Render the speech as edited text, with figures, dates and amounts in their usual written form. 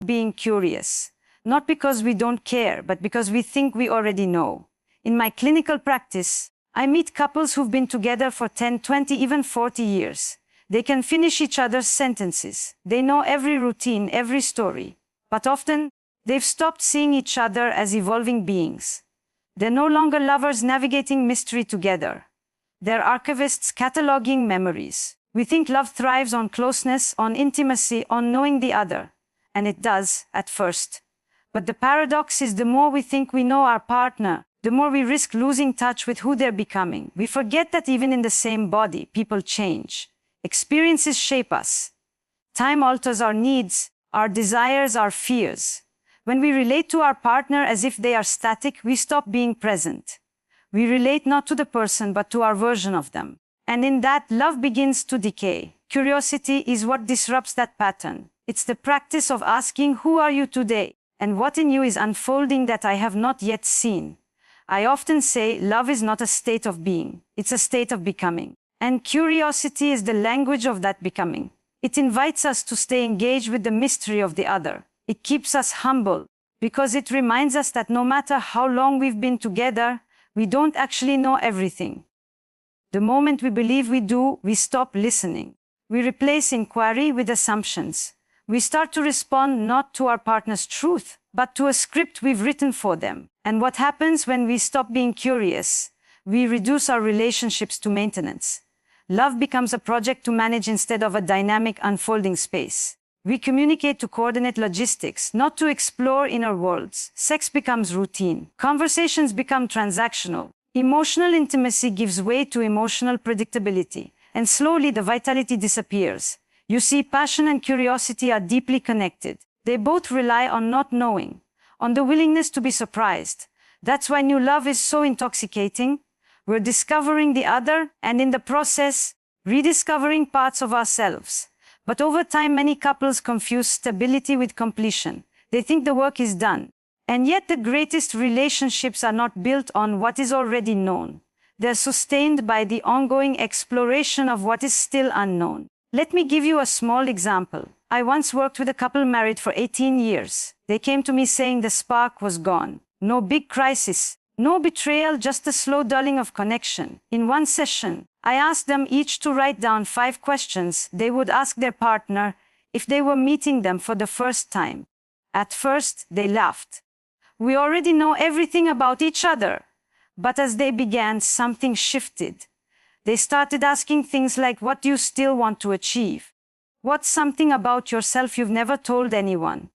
being curious, not because we don't care, but because we think we already know. In my clinical practice, I meet couples who've been together for 10, 20, even 40 years. They can finish each other's sentences. They know every routine, every story. But often, they've stopped seeing each other as evolving beings. They're no longer lovers navigating mystery together. They're archivists cataloging memories. We think love thrives on closeness, on intimacy, on knowing the other. And it does, at first. But the paradox is the more we think we know our partner, the more we risk losing touch with who they're becoming. We forget that even in the same body, people change. Experiences shape us. Time alters our needs, our desires, our fears. When we relate to our partner as if they are static, we stop being present. We relate not to the person, but to our version of them. And in that, love begins to decay. Curiosity is what disrupts that pattern. It's the practice of asking, who are you today? And what in you is unfolding that I have not yet seen? I often say, love is not a state of being. It's a state of becoming. And curiosity is the language of that becoming. It invites us to stay engaged with the mystery of the other. It keeps us humble, because it reminds us that no matter how long we've been together, we don't actually know everything. The moment we believe we do, we stop listening. We replace inquiry with assumptions. We start to respond not to our partner's truth, but to a script we've written for them. And what happens when we stop being curious? We reduce our relationships to maintenance. Love becomes a project to manage instead of a dynamic unfolding space. We communicate to coordinate logistics, not to explore inner worlds. Sex becomes routine. Conversations become transactional. Emotional intimacy gives way to emotional predictability. And slowly the vitality disappears. You see, passion and curiosity are deeply connected. They both rely on not knowing, on the willingness to be surprised. That's why new love is so intoxicating. We're discovering the other, and in the process, rediscovering parts of ourselves. But over time, many couples confuse stability with completion. They think the work is done. And yet the greatest relationships are not built on what is already known. They're sustained by the ongoing exploration of what is still unknown. Let me give you a small example. I once worked with a couple married for 18 years. They came to me saying the spark was gone. No big crisis. No betrayal, just a slow dulling of connection. In one session, I asked them each to write down 5 questions they would ask their partner if they were meeting them for the first time. At first, they laughed. We already know everything about each other. But as they began, something shifted. They started asking things like, what do you still want to achieve? What's something about yourself you've never told anyone?